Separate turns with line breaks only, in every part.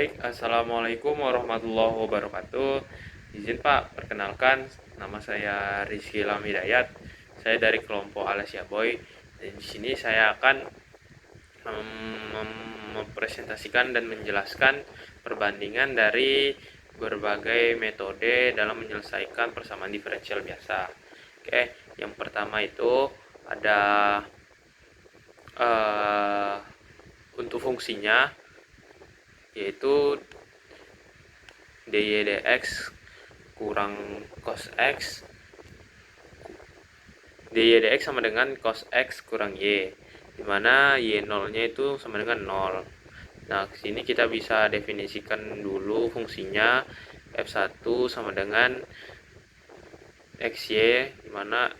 Baik, Assalamualaikum warahmatullahi wabarakatuh. Izin Pak, perkenalkan, nama saya Rizky Lamhidayat. Saya dari kelompok Alasia Boy. Dan di sini saya akan mempresentasikan dan menjelaskan perbandingan dari berbagai metode dalam menyelesaikan persamaan diferensial biasa. Oke, yang pertama itu ada untuk fungsinya, yaitu dy dx kurang cos x, dy dx sama dengan cos x kurang y, dimana y0 nya itu sama dengan 0. Nah, sini kita bisa definisikan dulu fungsinya. F1 sama dengan xy, dimana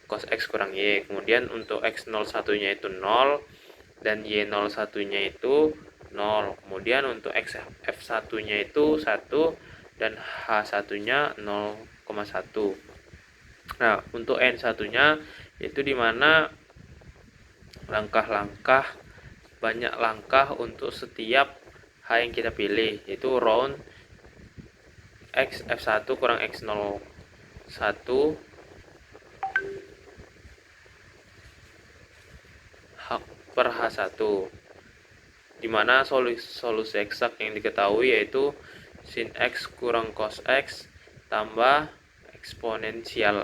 cos x kurang y. Kemudian untuk x01 nya itu 0 dan y01 nya itu 0. Kemudian untuk f1 nya itu 1 dan h1 nya 0,1. Nah, untuk n1 nya itu dimana banyak langkah untuk setiap h yang kita pilih, yaitu round x f1 kurang x01 per h1, dimana solusi eksak yang diketahui yaitu sin x kurang cos x tambah eksponensial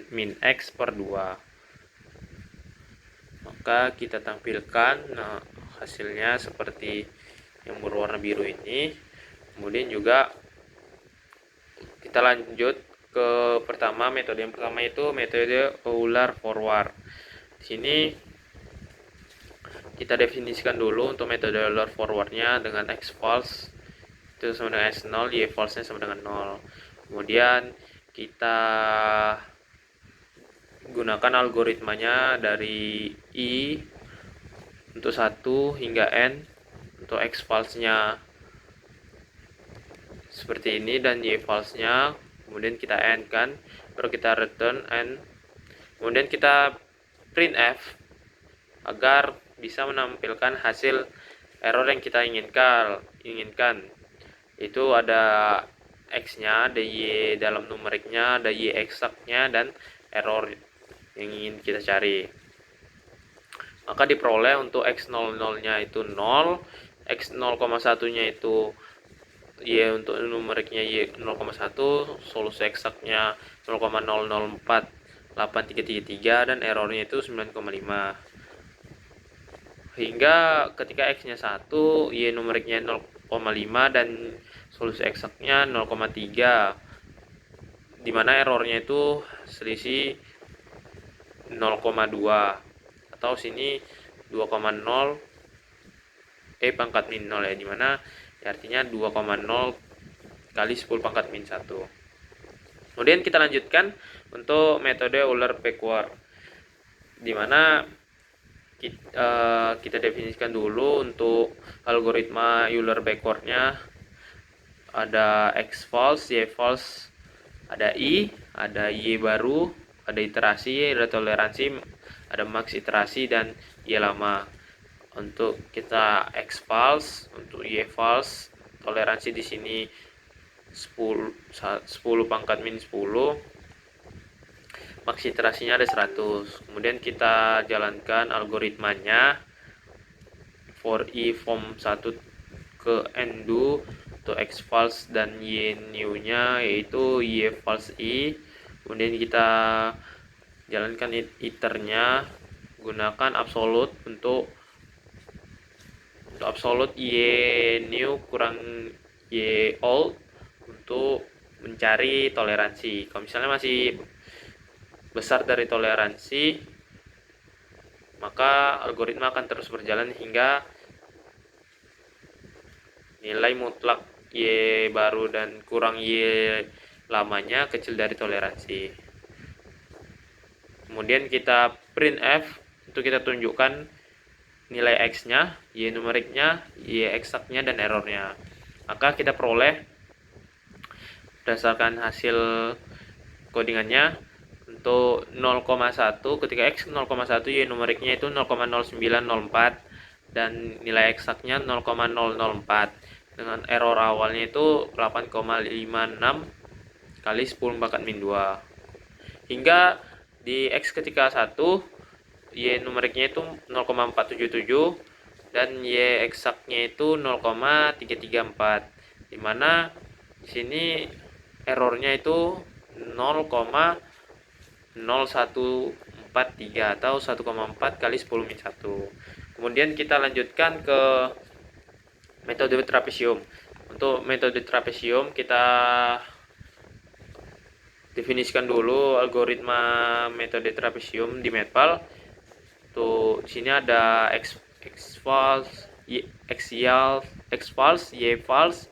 min x per 2. Maka kita tampilkan hasilnya seperti yang berwarna biru ini. Kemudian juga kita lanjut ke metode yang pertama itu metode Euler forward. Di sini kita definisikan dulu untuk metode Euler forwardnya dengan x false itu sama dengan x0, y false nya sama dengan 0. Kemudian kita gunakan algoritmanya dari i untuk 1 hingga n untuk x false nya seperti ini dan y false nya, kemudian kita n kan, baru kita return n, kemudian kita print f agar bisa menampilkan hasil error yang kita inginkan. Itu ada x nya, ada y dalam numeriknya, ada y eksaknya, dan error yang ingin kita cari. Maka diperoleh untuk x00 nya itu 0, x0,1 nya itu y, untuk numeriknya y 0,1, solusi eksaknya 0,00483333 dan errornya itu 9,5. Hingga ketika x nya 1, y numeriknya 0,5 dan solusi eksaknya 0,3, dimana errornya itu selisih 0,2 atau sini 2,0 pangkat min 0 ya, dimana artinya 2,0 kali 10 pangkat min 1. Kemudian kita lanjutkan untuk metode Euler backward, dimana kita definisikan dulu untuk algoritma Euler backwardnya. Ada x false, y false, ada i, ada y baru, ada iterasi, ada toleransi, ada max iterasi, dan y lama. Untuk kita x false, untuk y false, toleransi di sini 10 pangkat min 10, max iterasinya ada 100. Kemudian kita jalankan algoritmanya for i from 1 ke n2 untuk x false dan y new nya, yaitu y false i. Kemudian kita jalankan iternya, gunakan absolute untuk absolute y new kurang y old untuk mencari toleransi. Kalau misalnya masih besar dari toleransi, maka algoritma akan terus berjalan hingga nilai mutlak y baru dan kurang y lamanya kecil dari toleransi. Kemudian kita print f untuk kita tunjukkan nilai x nya, y numeriknya, y eksaknya, dan errornya. Maka kita peroleh berdasarkan hasil codingannya untuk 0,1, ketika x 0,1, y numeriknya itu 0,0904, dan nilai eksaknya 0,004 dengan error awalnya itu 8,56 kali 10 pangkat min 2 hingga di X ketika 1 Y numeriknya itu 0,477 dan Y eksaknya itu 0,334 dimana di sini errornya itu 0,0143 atau 1,4 kali 10 min 1. Kemudian kita lanjutkan ke metode trapesium. Untuk metode trapesium kita definisikan dulu algoritma metode trapesium di Matpal. Tuh, di sini ada X false, X false, Y false,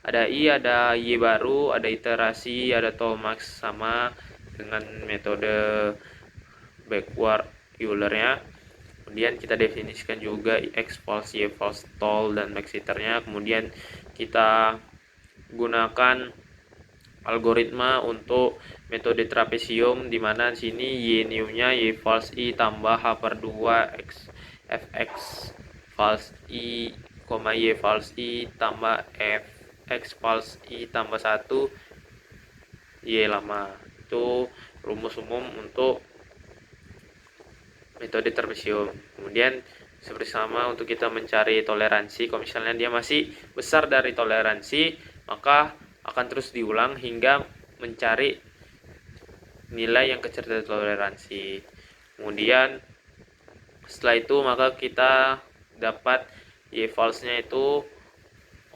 ada I, ada Y baru, ada iterasi, ada Tolmax sama dengan metode backward Euler-nya. Kemudian kita definisikan juga X false, Y false, tol dan maxiternya. Kemudian kita gunakan algoritma untuk metode trapesium di mana di sini Y new-nya Y false I tambah H per 2 X Fx false I, Y false I tambah X false I tambah 1 Y lama. Itu rumus umum untuk metode trapesium. Kemudian seperti sama untuk kita mencari toleransi, kalau misalnya dia masih besar dari toleransi, maka akan terus diulang hingga mencari nilai yang kecil dari toleransi. Kemudian setelah itu maka kita dapat Y false-nya itu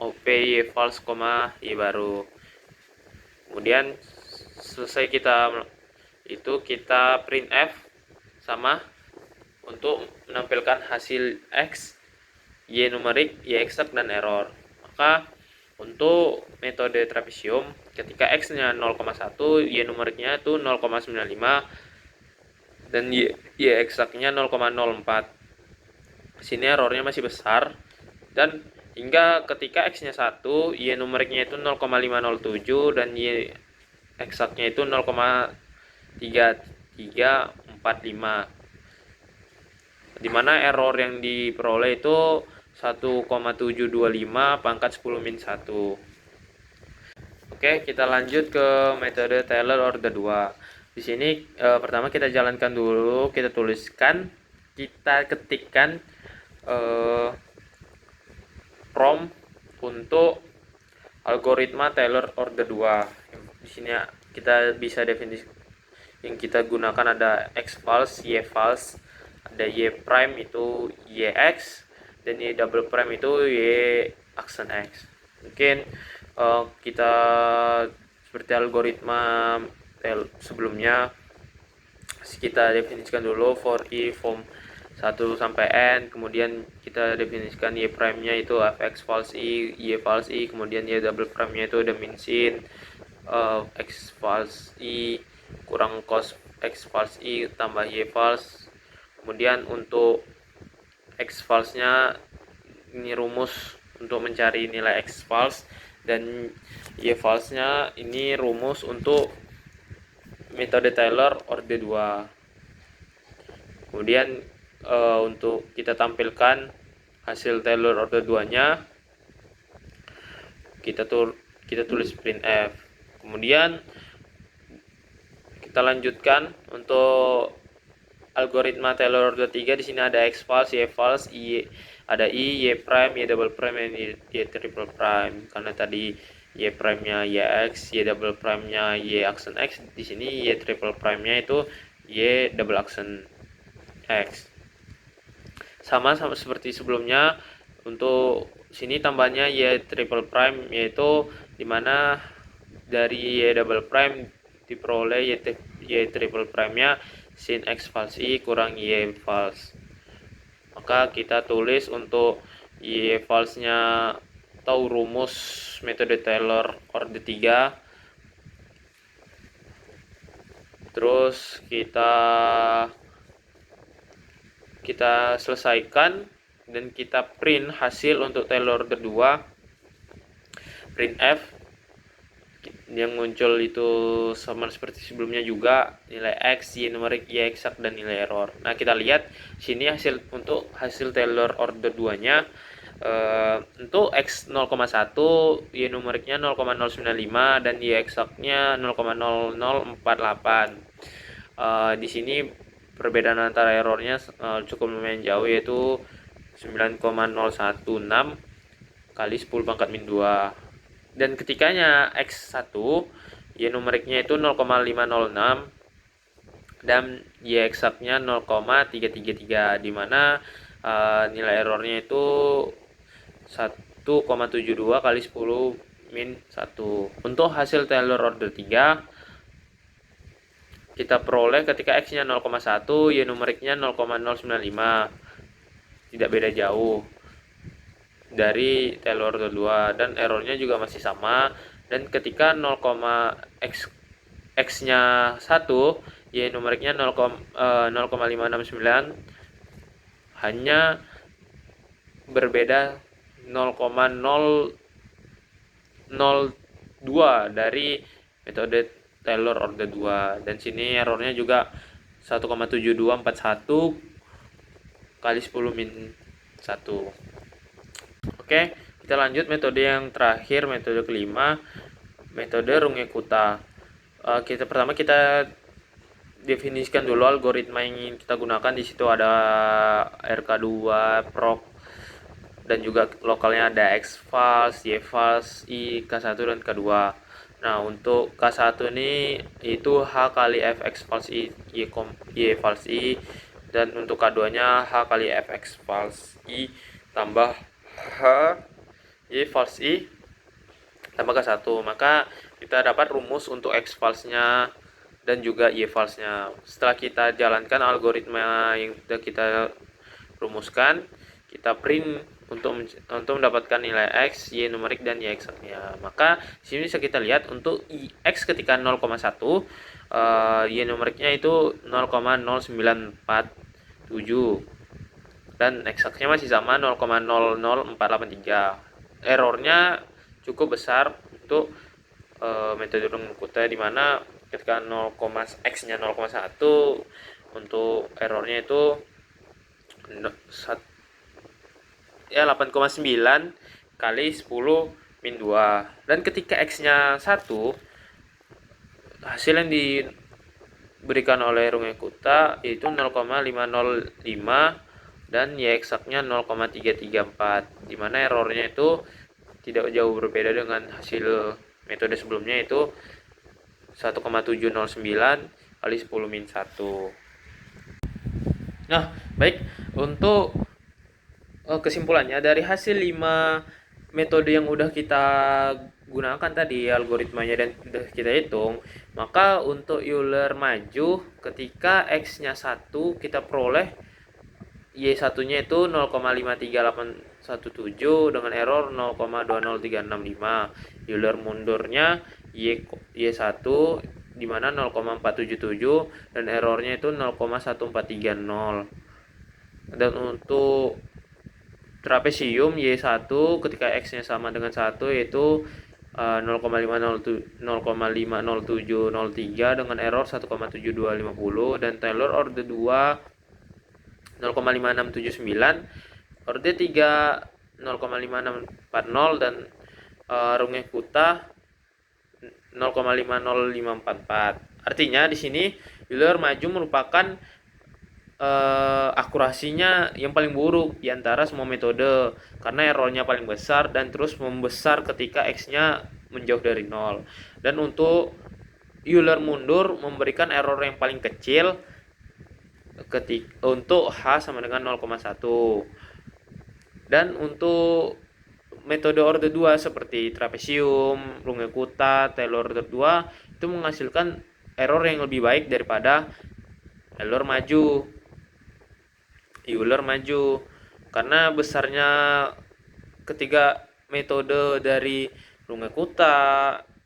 OP Y false, Y baru. Kemudian selesai kita printf sama untuk menampilkan hasil X, Y numerik, Y eksak, dan error. Maka untuk metode trapesium ketika X-nya 0,1, Y numeriknya itu 0,95 dan Y eksaknya 0,04. Di sini errornya masih besar dan hingga ketika X-nya 1, Y numeriknya itu 0,507 dan Y eksaknya itu 0,3345. Dimana error yang diperoleh itu 1,725 pangkat 10 min 1. Oke, kita lanjut ke metode Taylor order 2. Di sini pertama kita jalankan dulu, kita ketikkan prompt untuk algoritma Taylor order 2. Di sini kita bisa definisi yang kita gunakan ada X false, Y false, ada Y prime itu YX dan Y double prime itu Y aksen X. Mungkin kita seperti algoritma sebelumnya kita definisikan dulu for I from 1 sampai N, kemudian kita definisikan Y prime nya itu Fx false I, Y false I, kemudian Y double prime nya itu dimension X false I kurang cos X false I tambah Y false. Kemudian untuk X false nya ini rumus untuk mencari nilai X false dan Y false nya ini rumus untuk metode Taylor order 2. Kemudian untuk kita tampilkan hasil Taylor order 2 nya kita tulis printf. Kemudian kita lanjutkan untuk algoritma Taylor order 3. Di sini ada X false, Y false, ada I, Y prime, Y double prime, dan Y triple prime. Karena tadi Y prime-nya YX, Y double prime-nya Y aksen X, di sini Y triple prime-nya itu Y double aksen X. Sama seperti sebelumnya, untuk sini tambahnya Y triple prime, yaitu dimana dari Y double prime diperoleh Y triple prime-nya sin X false I kurang Y false. Maka kita tulis untuk Y false-nya atau rumus metode Taylor order 3. Terus kita selesaikan dan kita print hasil untuk Taylor order 2. Printf yang muncul itu sama seperti sebelumnya juga, nilai X, Y numerik, Y eksak, dan nilai error. Nah, kita lihat sini untuk hasil Taylor order 2-nya. Untuk X 0,1, Y numeriknya 0,095 dan Y eksaknya 0,0048. Di sini perbedaan antara errornya cukup lumayan jauh, yaitu 9,016 kali 10 pangkat min 2. Dan ketikanya X1, Y numeriknya itu 0,506 dan Y eksaknya 0,333, dimana nilai errornya itu 1,72 kali 10 min 1. Untuk hasil Taylor order 3 kita peroleh ketika X nya 0,1, Y numeriknya 0,095, tidak beda jauh dari Taylor order 2, dan errornya juga masih sama. Dan ketika X nya 1, Y numeriknya 0,569, hanya berbeda 0,002 dari metode Taylor order 2. Dan sini errornya juga 1,7241 kali 10 min 1. Oke, kita lanjut metode yang terakhir, metode kelima, metode Runge-Kutta. Pertama kita definisikan dulu algoritma yang ingin kita gunakan. Di situ ada RK2, proc, dan juga lokalnya ada X false, Y false, I, K1 dan K2. Nah, untuk K1 ini itu H kali Fx false I, Y false I, dan untuk K2-nya H kali Fx false I tambah H Y false I tambah K1. Maka kita dapat rumus untuk X false-nya dan juga Y false-nya. Setelah kita jalankan algoritma yang kita rumuskan, kita print untuk mendapatkan nilai X, Y numerik, dan Y eksaknya. Maka di sini bisa kita lihat untuk X ketika 0,1, Y numeriknya itu 0,0947 dan eksaknya masih sama 0,00483. Errornya cukup besar untuk metode Runge-Kutta, di mana ketika X nya 0,1 untuk errornya itu 8,9 kali 10 min 2. Dan ketika X nya 1, hasil yang diberikan oleh Runge-Kutta yaitu 0,505 dan Y eksaknya 0,334, dimana errornya itu tidak jauh berbeda dengan hasil metode sebelumnya, itu 1,709 kali 10 min 1. Nah, baik, untuk kesimpulannya dari hasil 5 metode yang udah kita gunakan tadi algoritmanya dan udah kita hitung, maka untuk Euler maju ketika X nya 1 kita peroleh Y1 nya itu 0,53817 dengan error 0,20365. Euler mundurnya Y1 dimana 0,477 dan errornya itu 0,1430. Dan untuk trapesium Y1 ketika X nya sama dengan 1 yaitu 0,50703 dengan error 1,7250, dan Taylor order 2 0,5679, order 3 0,5640, dan Runge-Kutta 0,50544. Artinya di sini Euler maju merupakan akurasinya yang paling buruk di antara semua metode karena errornya paling besar dan terus membesar ketika X-nya menjauh dari 0. Dan untuk Euler mundur memberikan error yang paling kecil untuk H sama dengan 0,1. Dan untuk metode order 2 seperti trapesium, Runge-Kutta, Taylor order 2 itu menghasilkan error yang lebih baik daripada Euler maju karena besarnya ketiga metode dari Runge-Kutta,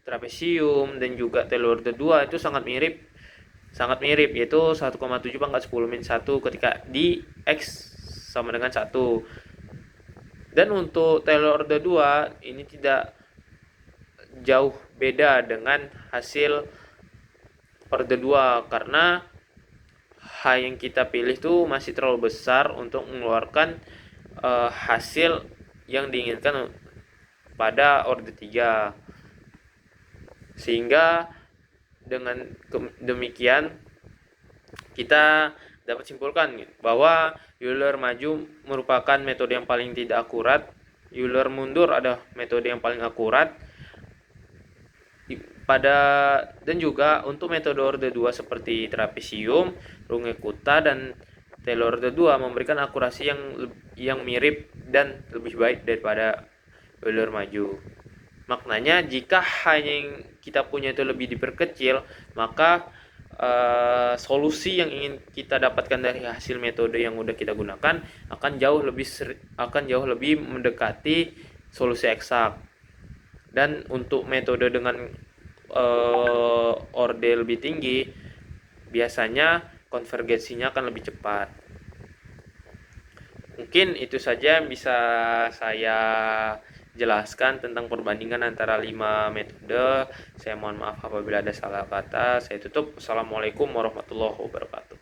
trapesium, dan juga Taylor order 2 itu sangat mirip, yaitu 1,7 pangkat 10 min 1 ketika di X sama dengan 1. Dan untuk Taylor order 2 ini tidak jauh beda dengan hasil orde 2 karena H yang kita pilih tuh masih terlalu besar untuk mengeluarkan hasil yang diinginkan pada orde 3. Sehingga dengan demikian kita dapat simpulkan bahwa Euler maju merupakan metode yang paling tidak akurat, Euler mundur adalah metode yang paling akurat. Dan juga untuk metode orde 2 seperti trapesium, Runge-Kutta dan Taylor orde 2 memberikan akurasi yang mirip dan lebih baik daripada Euler maju. Maknanya jika hanya yang kita punya itu lebih diperkecil, maka solusi yang ingin kita dapatkan dari hasil metode yang udah kita gunakan akan jauh lebih mendekati solusi eksak. Dan untuk metode dengan orde lebih tinggi, biasanya konvergensinya akan lebih cepat. Mungkin itu saja yang bisa saya jelaskan tentang perbandingan antara 5 metode. Saya mohon maaf apabila ada salah kata. Saya tutup. Assalamualaikum warahmatullahi wabarakatuh.